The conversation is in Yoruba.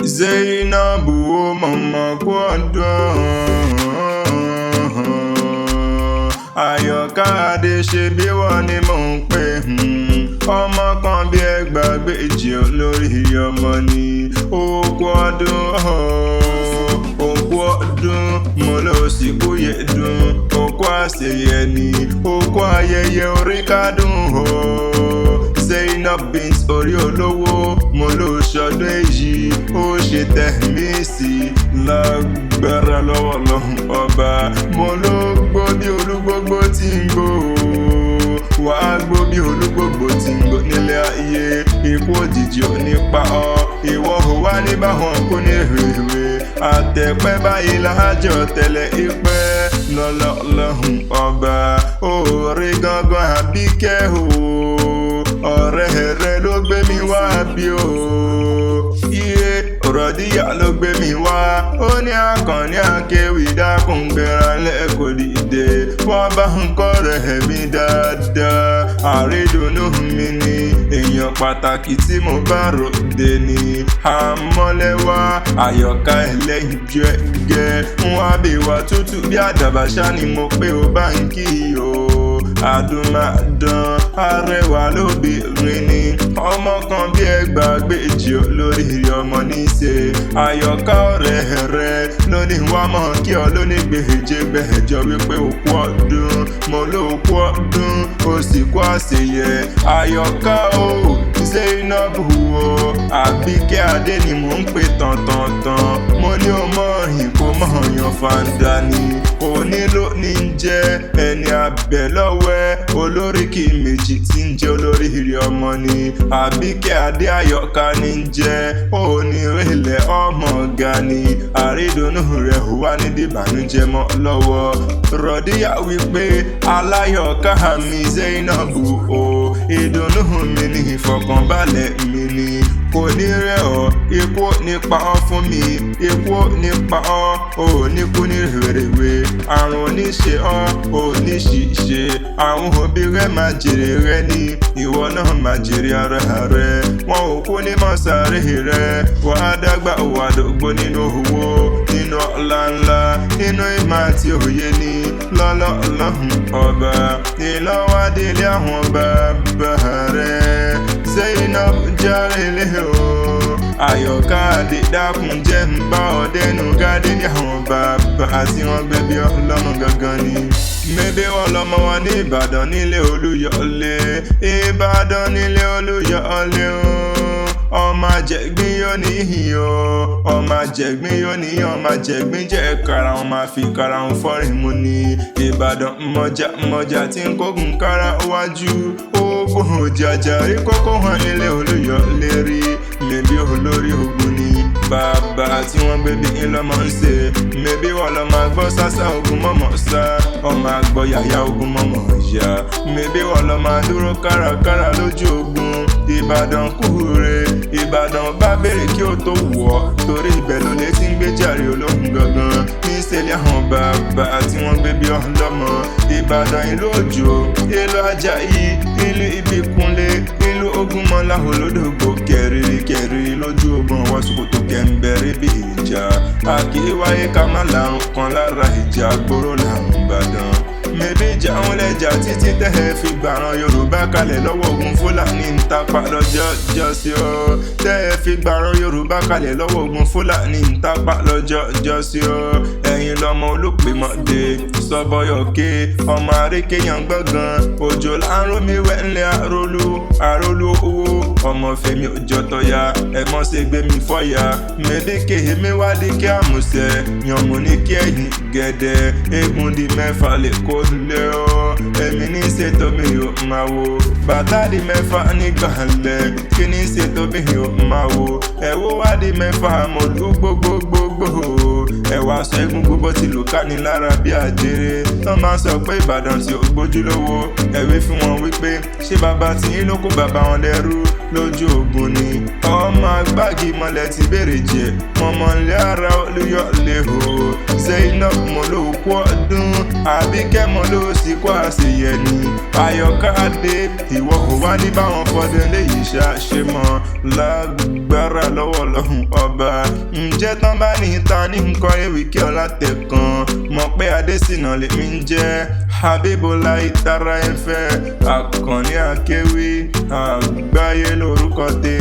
Zainabu o mama kú ọdún. Àyọ̀káde ṣe bí wọ́n ni mò ń pè. Ọmọ kan bí ẹgbàágbèjì olórí ọmọ ni. Òkú ọdún òkú ọdún mo lọ sí kúyè dùn. Òkú àṣeyẹ ni òkú ayẹyẹ orí kádùn o. Zainab bint orí olówó mo ló ṣọdún èyí ó ṣe tẹ̀mí sí lágbára lọ́wọ́ lọ́hùn ọba. Mo ló gbó bí olúgbógbó tí ń gbó wàá gbó bí olúgbógbó tí ń gbó nílé ayé. Ikú òjijì ò ní pa ọ́ ìwọ ò wá ní báwọn kú ní rèwerè. Àtẹ̀pẹ́ báyìí lájọ tẹ̀lé ìpẹ́ lọ́lọ́ lọ́hùn ọba. Oore gangan Àbíkẹ́ o ọ̀rẹ́ rẹ ló gbé mi wá bí o. Iye Rọ̀díyà ló gbé mi wá. Ó ní Akanni Akewi dákun gbéra lẹ́kọ̀ọ́ dìde. Wọ́n bá ń kọ́ rẹ̀ mí dáadáa. Àrídùnnú mi ni èèyàn pàtàkì tí mo bá ròde ni. Àmọ́lẹ́wà Àyọ̀ká ẹlẹ́yin jẹ́gẹ́. Wọ́n á bí wa tútù bí àdàbàṣá ni mo pé ó bá ń kí o. Àdùnmàdàn arẹwà lóbìnrin ni. Ọmọ kan bí ẹgbàágbèjì olórí ọmọ ní í ṣe. Àyọ̀ká ọ̀rẹ́ rẹ lóní wá mọ̀ kí ọ lóní gbèjègbèjọ wípé òkú ọdún mo ló òkú ọdún ó sì kú àṣeyẹ. Àyọ̀ká o Zainabu o Àbíkẹ́ adé ni mò ń pè tọ̀ntọ̀ntàn. Mo ní o mọ̀ rìn kó mọ̀ yan fàǹdà ni. Onílò ní ń jẹ́ ẹni abẹ lọ́wẹ́. Olóríkì méjì tí ń jẹ́ olórí ọmọ ni. Àbíkẹ́ adé Àyọ̀ká ní ń jẹ́ onírèlẹ̀ ọmọ ọ̀gá ni. Àrídùnnú rẹ̀ wà ní dìbànújẹ́ mọ́ lọ́wọ́. Rọ̀díyà wípé aláyọ̀ká mi Zainabu o ìdùnnú mi ní ìfọ̀kànbalẹ̀ mi ni. Kò ní rẹ̀ ọ́ ikú nípa ọ́ fún mi. Ikú nípa ọ́ ò ní kú ní rèwerèwe. Àrùn oníṣe ọ́ ò ní ṣìṣe. Àwọn òbí rẹ̀ máa jèrè rẹ̀ ni. Ìwọ náà máa jèrè ara rẹ̀. Wọn ò kú ní mọ́sàárì rẹ̀. Wàá dàgbà wàá dògbó nínú owó nínú ọlá ńlá nínú ìmọ̀ àti òye ni. Lọ́lọ́ lọ́hùn ọba ìlọ́wádìí àwọn bàbá rẹ̀. Zainab járe lé o. Àyọ̀ká adé dákun jẹ́ ń bá ọdẹ́nu gádé ní àwọn bàbá tí wọ́n gbé bí ọlọ́mọ gangan ni. Mébé wọn lọmọ wọn ní Ìbàdàn nílé Oluyole. Ìbàdàn nílé Oluyole o. Ọmọ àjẹ̀gbín yóò níhìn o. Ọmọ àjẹ̀gbín yóò níhìn. Ọmọ àjẹ̀gbín jẹ́ kára wọn máa fi kára wọn fọ́rin mu ni. Ìbàdàn mọ̀jà tí ń kógun kára wájú. Ogun òjàjà rí kókó hàn nílé Oluyole rí. Mébí olórí ogun ni bàbá tí wọ́n gbé bí ńlọmọ ń ṣe. Mébí wọ́n lọ máa gbọ́ sásá ogun mọ́mọ́ sá. Ọmọ àgbọ̀ yàyà ogun mọ́mọ́ yá. Mébí wọ́n lọ máa dúró kárakára lójú ogun. Ìbàdàn kúure Ìbàdàn bá bèrè kí ó tó wọ̀. Torí ibẹ̀ ló lè ti ń gbé jàre ológun gangan. Níṣẹ́lẹ̀ àwọn bàbá tí wọ́n gbé bí ọlọ́mọ. Ìbàdàn ìlú òjò ìlú Àjàyí ìlú Ìbíkúnlé ìlú Ògúnmọ́lá olódògbò kẹrìírí lójú ogun ọwọ́ ṣòkòtò kẹ̀ǹbẹ̀rẹ̀ bí ìjà. Àkíwáyé ká má làrùn kan lára ìjà gbòòrò làrùn Ìbàdàn. Mébí ìjà wọn lẹ́jà títí tẹ́ẹ̀ fi gbàràn Yorùbá kalẹ̀ lọ́wọ́ ogun Fúlàní ń tapá lọ́jọ́jọ́sí o. Tẹ́ẹ̀ fi gbàràn Yorùbá kalẹ̀ lọ́wọ́ ogun Fúlàní ń tapá lọ́jọ́jọ́sí o. Ẹ̀yin lọmọ Olúpèmọ́dé Sọ́bọ̀yọ̀ké ọmọ àríkéyàn gbọ̀ngàn. Òjò láàrún mi wẹ̀ ńlẹ̀ àrólú owó. Ọmọ Fẹ́mi Òjọ́tọ̀yà ẹ̀mọ́ ṣe gbé mi fọ́yà. Mébí kéhe mi wádìí kí àmùsẹ̀ yànmù ní kí ẹ̀yìn gẹ̀dẹ̀. Eégún di mẹ́fà lè kó lé o. Èmi ní ṣètò mi ò máa wo. Bàtà di mẹ́fà nígbàlẹ̀ kí ní ṣètò mi ò máa wo. Ẹ̀wọ́ wá di mẹ́fà mọ̀lú gbogbogbò. Ẹ̀wọ́ wá sọ egungun bó ti lò ká ní lára bí àjèrè. Tán máa sọ pé Ìbàdàn tí ò gbójúlówó, ẹ wí fún wọn wípé ṣé bàbá tí yín ló kó bàbá wọn lẹ́rú lójú ogun ni. Ọmọ agbági mọ́lẹ̀ ti bèrè jẹ, mọ̀mọ́lẹ́ ara Oluyole o. Zainab mo ló kú ọdún, Àbíkẹ́ mo ló sì kó àṣeyẹ ni. Ayọ̀káde ìwọ kò wá ní báwọn fọdún léyìí ṣàṣe mọ́ lágbára lọ́wọ́ Ọlọ́run ọba. Ǹjẹ́ tán bá ní ta ní nǹkan ewì kí ọlá tẹ̀kan, mọ̀ pé Adésínà lèmi ń jẹ́. Habibola ìtara ẹ̀fẹ́, Akanni Akewi Agbaye lórúkọ tèmi.